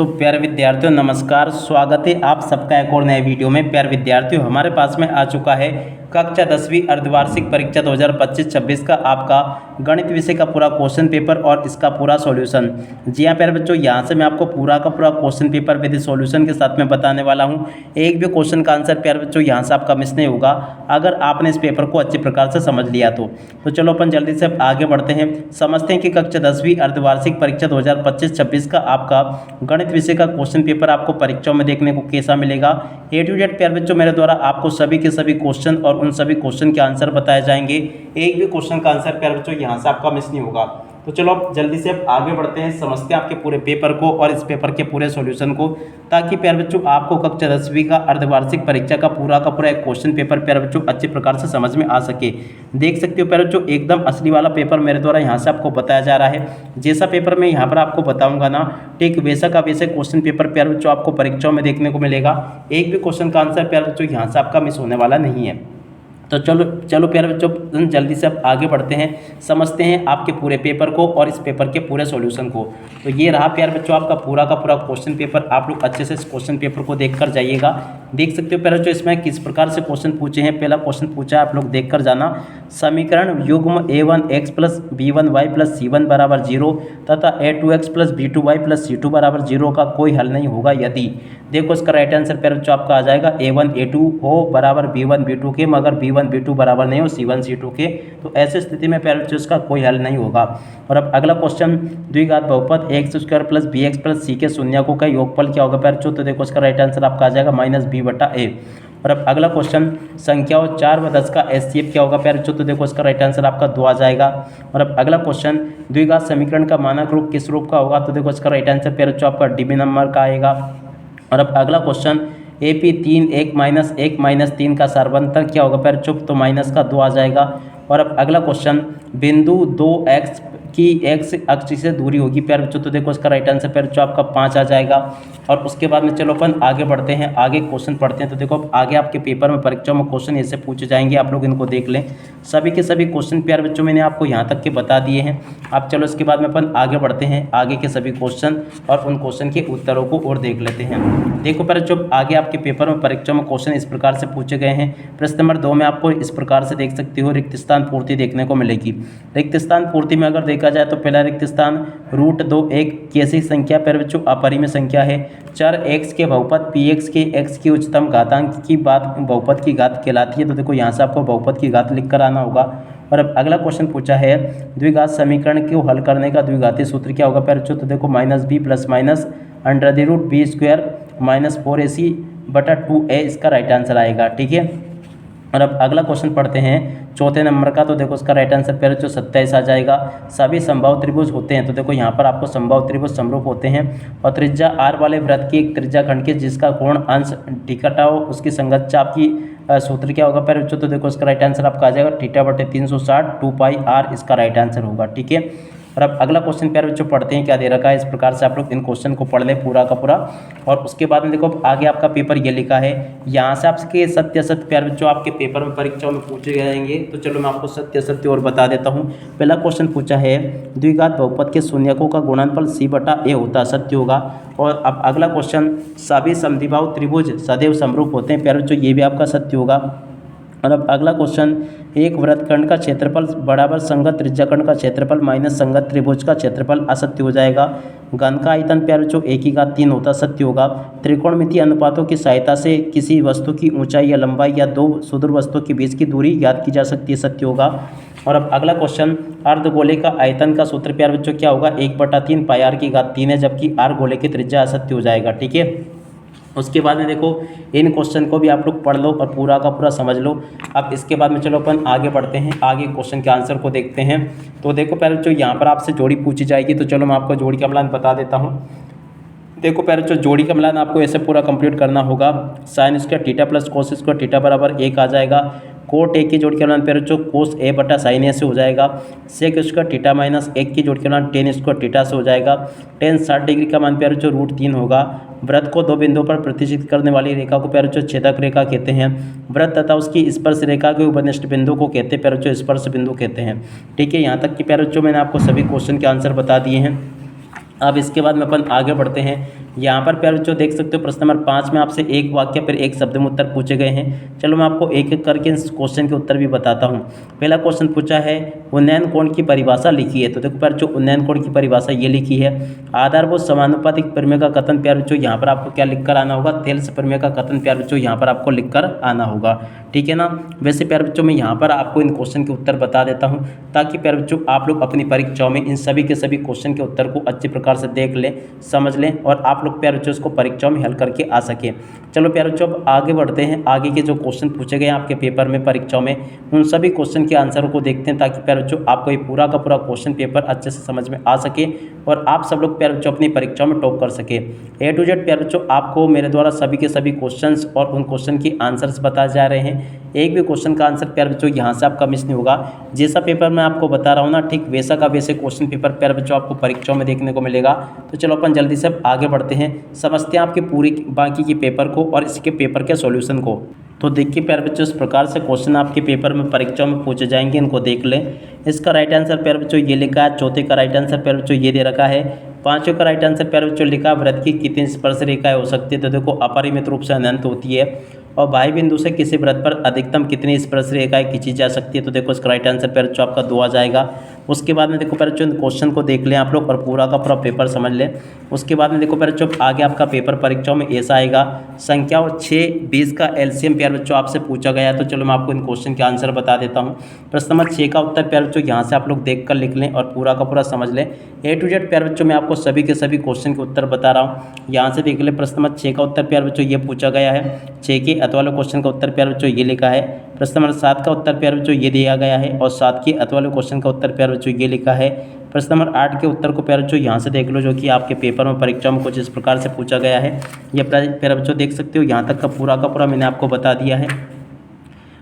तो प्यारे विद्यार्थियों नमस्कार, स्वागत है आप सबका एक और नए वीडियो में। प्यारे विद्यार्थियों हमारे पास में आ चुका है कक्षा 10वीं अर्धवार्षिक परीक्षा 2025-26 का आपका गणित विषय का पूरा क्वेश्चन पेपर और इसका पूरा सॉल्यूशन। जी हाँ प्यारे बच्चों, यहाँ से मैं आपको पूरा का पूरा क्वेश्चन पेपर विद सॉल्यूशन के साथ में बताने वाला हूँ। एक भी क्वेश्चन का आंसर प्यारे बच्चों यहाँ से आपका मिस नहीं होगा अगर आपने इस पेपर को अच्छे प्रकार से समझ लिया तो चलो अपन जल्दी से आगे बढ़ते हैं, समझते हैं कि कक्षा 10वीं अर्धवार्षिक परीक्षा 2025-26 का आपका गणित विषय का क्वेश्चन पेपर आपको परीक्षाओं में देखने को कैसा मिलेगा। ए टू जेड प्यारे बच्चों मेरे द्वारा आपको सभी के सभी क्वेश्चन और उन सभी क्वेश्चन के आंसर बताए जाएंगे। एक भी क्वेश्चन का आंसर प्यारे बच्चों यहाँ से आपका मिस नहीं होगा। तो चलो अब जल्दी से आगे बढ़ते हैं, समझते हैं आपके पूरे पेपर को और इस पेपर के पूरे सॉल्यूशन को, ताकि प्यारे बच्चों आपको कक्षा 10वीं का अर्धवार्षिक परीक्षा का पूरा एक क्वेश्चन पेपर प्यारे बच्चों अच्छे प्रकार से समझ में आ सके। देख सकते हो प्यारे बच्चों एकदम असली वाला पेपर मेरे द्वारा यहाँ से आपको बताया जा रहा है। जैसा पेपर मैं यहाँ पर आपको बताऊंगा ना, ठीक वैसा का वैसे क्वेश्चन पेपर प्यारे बच्चों आपको परीक्षाओं में देखने को मिलेगा। एक भी क्वेश्चन का आंसर प्यारे बच्चों यहाँ से आपका मिस होने वाला नहीं है। तो चलो प्यारे बच्चों जल्दी से अब आगे बढ़ते हैं, समझते हैं आपके पूरे पेपर को और इस पेपर के पूरे सॉल्यूशन को। तो ये रहा प्यारे बच्चों आपका पूरा का पूरा क्वेश्चन पेपर। आप लोग अच्छे से इस क्वेश्चन पेपर को देखकर जाइएगा। देख सकते हो प्यारे बच्चों इसमें किस प्रकार से क्वेश्चन पूछे हैं। पहला क्वेश्चन पूछा है, आप लोग देखकर जाना। समीकरण युग्म a1x + b1y + c1 = 0 तथा a2x + b2y + c2 = 0 का कोई हल नहीं होगा यदि। देखो इसका राइट आंसर प्यारे बच्चों आपका आ जाएगा a1 a2 हो बराबर b1 b2 के, मगर b1 b2 बराबर नहीं हो c1 c2 के, तो ऐसी स्थिति में प्यारे बच्चों इसका कोई हल नहीं होगा। और अब अगला क्वेश्चन, द्विघात बहुपद x² + bx + c के शून्यकों का योगफल क्या होगा प्यारे बच्चों। तो देखो इसका राइट आंसर आपका आ जाएगा -b/a। और अब अगला क्वेश्चन, संख्याओं 4 व 10 का एचसीएफ क्या होगा प्यारे बच्चों। तो देखो इसका राइट आंसर आपका 2 आ जाएगा। और अब अगला क्वेश्चन, द्विघात समीकरण का मानक रूप किस रूप का होगा। तो देखो इसका राइट आंसर प्यारे बच्चों आपका डीबी नंबर का आएगा। और अब अगला क्वेश्चन, AP3 1 - 1 - 3 का सार्वंतर क्या होगा प्यारे बच्चों। तो माइनस का 2 आ जाएगा। और अब अगला क्वेश्चन, बिंदु 2x की x अक्ष से दूरी होगी प्यारे बच्चों। तो देखो इसका राइट आंसर प्यारे बच्चों आपका 5 आ जाएगा। और उसके बाद में चलो अपन आगे बढ़ते हैं, आगे क्वेश्चन पढ़ते हैं। तो देखो आगे आपके पेपर में परीक्षा में क्वेश्चन ऐसे पूछे जाएंगे, आप लोग इनको देख लें। सभी के सभी क्वेश्चन प्यारे बच्चों मैंने आपको यहाँ तक के बता दिए हैं। अब चलो इसके बाद में अपन आगे बढ़ते हैं, आगे के सभी क्वेश्चन और उन क्वेश्चन के उत्तरों को और देख लेते हैं। देखो प्यारे बच्चों आगे आपके पेपर में परीक्षा में क्वेश्चन इस प्रकार से पूछे गए हैं। प्रश्न नंबर 2 में आपको इस प्रकार से देख सकते हो, रिक्त स्थान पूर्ति देखने को मिलेगी। रिक्त स्थान पूर्ति में अगर देखा जाए तो पहला रिक्त स्थान √2 एक कैसी संख्या प्यारे बच्चों, अपरिमेय संख्या है। चर x के बहुपद px के x की उच्चतम घातांक की बात बहुपद की घात कहलाती है। तो देखो यहाँ से आपको बहुपद की घात लिख कर आना होगा। और अब अगला क्वेश्चन पूछा है, द्विघात समीकरण को हल करने का द्विघातीय सूत्र क्या होगा प्यारे बच्चों। तो देखो -b ± √b² - 4ac/2a इसका राइट आंसर आएगा, ठीक है। और अब अगला क्वेश्चन पढ़ते हैं चौथे नंबर का। तो देखो उसका राइट आंसर प्यारे बच्चों 27 आ जाएगा। सभी संभव त्रिभुज होते हैं। तो देखो यहाँ पर आपको संभव त्रिभुज समरूप होते हैं और त्रिज्या r वाले वृत्त की एक त्रिज्या खंड के जिसका कोण अंश थीटा हो उसकी संगत चाप की सूत्र क्या होगा प्यारे बच्चों। तो देखो इसका राइट आंसर आपका आ जाएगा θ/360 2πr इसका राइट आंसर होगा, ठीक है। और अब अगला क्वेश्चन प्यारे बच्चों पढ़ते हैं, क्या दे रखा है। इस प्रकार से आप लोग इन क्वेश्चन को पढ़ लें पूरा का पूरा। और उसके बाद में देखो आगे आपका पेपर ये लिखा है, यहाँ से आपके सत्य असत्य प्यारे बच्चों आपके पेपर में परीक्षाओं में पूछे जाएंगे। तो चलो मैं आपको सत्य असत्य और बता देता हूँ। पहला क्वेश्चन पूछा है, द्विघात बहुपद के शून्यकों का गुणनफल c/a होता, सत्य होगा। और अब अगला क्वेश्चन, सभी समद्विबाहु त्रिभुज सदैव समरूप होते हैं प्यारे बच्चों, ये भी आपका सत्य होगा। और अब अगला क्वेश्चन, एक वृत्तखंड का क्षेत्रफल बराबर संगत त्रिज्याखंड का क्षेत्रफल माइनस संगत त्रिभुज का क्षेत्रफल, असत्य हो जाएगा। घन का आयतन प्यारे बच्चों 1/3 होता, सत्य होगा। त्रिकोणमितीय अनुपातों की सहायता से किसी वस्तु की ऊंचाई या लंबाई या दो सुदूर वस्तुओं के बीच की दूरी ज्ञात की जा सकती है, सत्य होगा। और अब अगला क्वेश्चन, अर्धगोले का आयतन का सूत्र प्यारे बच्चों क्या होगा, 1/3 πr3 है, जबकि r गोले की त्रिज्या, असत्य हो जाएगा, ठीक है। उसके बाद में देखो इन क्वेश्चन को भी आप लोग पढ़ लो और पूरा का पूरा समझ लो। अब इसके बाद में चलो अपन आगे बढ़ते हैं, आगे क्वेश्चन के आंसर को देखते हैं। तो देखो पहले जो यहाँ पर आपसे जोड़ी पूछी जाएगी, तो चलो मैं आपको जोड़ी का मिलान बता देता हूँ। देखो पहले जो जोड़ी का मिलान आपको ऐसे पूरा कंप्लीट करना होगा। sin² θ + cos² θ = 1 आ जाएगा। कोट ए की जोड़ के मिलान प्यारे बच्चों cos a/sin a से हो जाएगा। sec² θ - 1 की जोड़ के मिलान tan² θ से हो जाएगा। tan 60 डिग्री का मान प्यारे बच्चों √3 होगा। वृत्त को दो बिंदुओं पर प्रतिष्ठित करने वाली रेखा को प्यारे बच्चों छेदक रेखा कहते हैं। वृत्त तथा उसकी स्पर्श रेखा के उपनिष्ठ बिंदु को कहते हैं प्यारे बच्चों स्पर्श बिंदु कहते हैं, ठीक है। यहाँ तक कि प्यारे बच्चों मैंने आपको सभी क्वेश्चन के आंसर बता दिए हैं। अब इसके बाद में अपन आगे बढ़ते हैं, यहाँ पर प्यारे बच्चों देख सकते हो प्रश्न नंबर 5 में आपसे एक वाक्य फिर एक शब्द में उत्तर पूछे गए हैं। चलो मैं आपको एक एक करके इस क्वेश्चन के उत्तर भी बताता हूँ। पहला क्वेश्चन पूछा है उन्नयन कोण की परिभाषा लिखी है। तो देखो प्यारे बच्चों उन्नयन कोण की परिभाषा ये लिखी है, आधारभूत समानुपातिक प्रमेय का कथन प्यारे बच्चों यहाँ पर आपको क्या लिखकर आना होगा, थेल्स प्रमेय का कथन प्यारे बच्चों यहाँ पर आपको लिखकर आना होगा। ठीक है ना। वैसे प्यारे बच्चों मैं यहाँ पर आपको इन क्वेश्चन के उत्तर बता देता हूँ ताकि प्यारे बच्चों आप लोग अपनी परीक्षाओं में इन सभी के सभी क्वेश्चन के उत्तर को अच्छे प्रकार से देख लें, समझ लें और आप लोग प्यारे बच्चों इसको परीक्षाओं में हल करके आ सके। चलो प्यारे बच्चों अब आगे बढ़ते हैं, आगे के जो क्वेश्चन पूछे गए हैं आपके पेपर में परीक्षाओं में उन सभी क्वेश्चन के आंसरों को देखते हैं ताकि प्यारे बच्चों आपको ये पूरा का पूरा क्वेश्चन पेपर अच्छे से समझ में आ सके और आप सब लोग प्यारे बच्चों अपनी परीक्षाओं में टॉप कर सके। A to Z प्यारे बच्चों आपको मेरे द्वारा सभी के सभी क्वेश्चंस और उन क्वेश्चन की आंसर्स बताए जा रहे हैं। एक भी क्वेश्चन का आंसर प्यारे बच्चों यहाँ से आपका मिस नहीं होगा। जैसा पेपर मैं आपको बता रहा हूँ ना ठीक वैसा का वैसे क्वेश्चन पेपर प्यारे बच्चों आपको परीक्षाओं में देखने को मिलेगा। तो चलो अपन जल्दी से आगे बढ़ते हैं, समझते हैं आपके पूरी बाकी के पेपर को और इसके पेपर के सॉल्यूशन को। तो देखिए प्यारे बच्चों इस प्रकार से क्वेश्चन आपके पेपर में परीक्षाओं में पूछे जाएंगे, इनको देख लें। इसका राइट आंसर प्यारे बच्चों ये लिखा है, चौथे का राइट आंसर प्यारे बच्चों ये दे रखा है, पांचवें का राइट आंसर प्यारे बच्चों लिखा व्रत की कितनी स्पर्श रेखाएं हो सकती है। तो देखो अपरिमित रूप से अनंत होती है। और भाई बिंदु से किसी व्रत पर अधिकतम कितनी स्पर्श रेखाएं खींची जा सकती है। तो देखो इसका राइट आंसर प्यारे बच्चों आपका 2 आ जाएगा। उसके बाद में देखो प्यारे बच्चों क्वेश्चन को देख लें आप लोग और पूरा का पूरा पेपर समझ लें। उसके बाद में देखो प्यारे बच्चों आगे आपका पेपर परीक्षाओं में ऐसा आएगा, संख्या और 6, 20 का एलसीएम प्यारे बच्चों आपसे पूछा गया है। तो चलो मैं आपको इन क्वेश्चन के आंसर बता देता हूँ। प्रश्न नंबर 6 का उत्तर प्यारे बच्चों यहाँ से आप लोग देख कर लिख लें और पूरा का पूरा समझ लें। A to Z प्यारे बच्चों मैं आपको सभी के सभी क्वेश्चन के उत्तर बता रहा हूँ, यहाँ से देख लें। प्रश्न नंबर 6 का उत्तर प्यारे बच्चों ये पूछा गया है, 6 के अत वाले क्वेश्चन का उत्तर प्यारे बच्चों ये लिखा है। प्रश्न नंबर 7 का उत्तर प्यारे बच्चों ये दिया गया है और 7 के अत वाले क्वेश्चन का उत्तर प्यारे बच्चों ये लिखा है। प्रश्न नंबर 8 के उत्तर को प्यारे बच्चों यहाँ से देख लो जो कि आपके पेपर में परीक्षा में कुछ इस प्रकार से पूछा गया है। ये प्यारे बच्चों देख सकते हो यहाँ तक का पूरा मैंने आपको बता दिया है।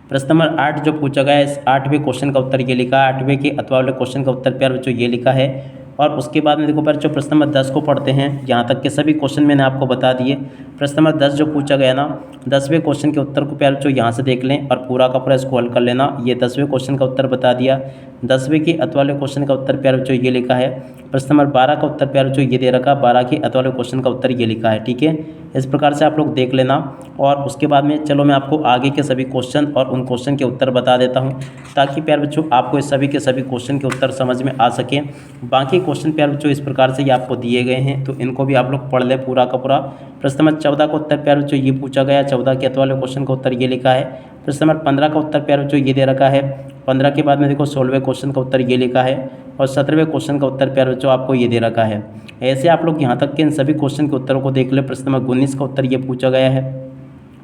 प्रश्न नंबर 8 जो पूछा गया है इस 8वें क्वेश्चन का उत्तर ये लिखा है, 8वें के अथवा वाले क्वेश्चन का उत्तर प्यारे बच्चों ये लिखा है। और उसके बाद में देखो प्यारे बच्चों प्रश्न नंबर 10 को पढ़ते हैं, यहाँ तक के सभी क्वेश्चन मैंने आपको बता दिए। प्रश्न नंबर 10 जो पूछा गया ना 10वें क्वेश्चन के उत्तर को प्यारे बच्चों यहाँ से देख लें और पूरा का पूरा इसको हल कर लेना। ये 10वें क्वेश्चन का उत्तर बता दिया। 10वें के अत वाले क्वेश्चन का उत्तर प्यारे बच्चों ये लिखा है। प्रश्न नंबर 12 का उत्तर प्यारे बच्चों ये दे रखा, 12 के अत वाले क्वेश्चन का उत्तर ये लिखा है। ठीक है, इस प्रकार से आप लोग देख लेना। और उसके बाद में चलो मैं आपको आगे के सभी क्वेश्चन और उन क्वेश्चन के उत्तर बता देता हूँ ताकि प्यारे बच्चों आपको इस सभी के सभी क्वेश्चन के उत्तर समझ में आ सके। बाकी क्वेश्चन प्यारे बच्चों इस प्रकार से ये आपको दिए गए हैं तो इनको भी आप लोग पढ़ लें पूरा का पूरा। प्रश्न नंबर 14 का उत्तर प्यारे बच्चों ये पूछा गया, 14 के अत वाले क्वेश्चन का उत्तर ये लिखा है। प्रश्न नंबर 15 का उत्तर प्यारे बच्चों ये दे रखा है। 15 के बाद में देखो 16वें क्वेश्चन का उत्तर ये लिखा है और 17वें क्वेश्चन का उत्तर प्यारे बच्चों आपको ये दे रखा है। ऐसे आप लोग यहाँ तक के इन सभी क्वेश्चन के उत्तरों को देख ले। प्रश्न नंबर 19 का उत्तर ये पूछा गया है,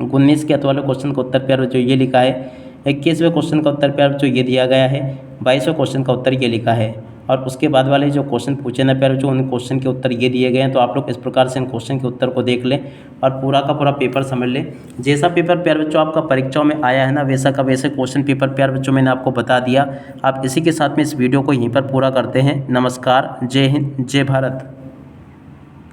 19 के अत वाले क्वेश्चन का उत्तर प्यारे बच्चों ये लिखा है। 21वें क्वेश्चन का उत्तर प्यारे बच्चों ये दिया गया है। 22वें क्वेश्चन का उत्तर ये लिखा है। और उसके बाद वाले जो क्वेश्चन पूछे ना प्यारे बच्चों उन क्वेश्चन के उत्तर ये दिए गए हैं। तो आप लोग इस प्रकार से इन क्वेश्चन के उत्तर को देख लें और पूरा का पूरा पेपर समझ लें। जैसा पेपर प्यारे बच्चों आपका परीक्षाओं में आया है ना वैसा का वैसे क्वेश्चन पेपर प्यारे बच्चों मैंने आपको बता दिया। आप इसी के साथ में इस वीडियो को यहीं पर पूरा करते हैं। नमस्कार, जय हिंद, जय भारत।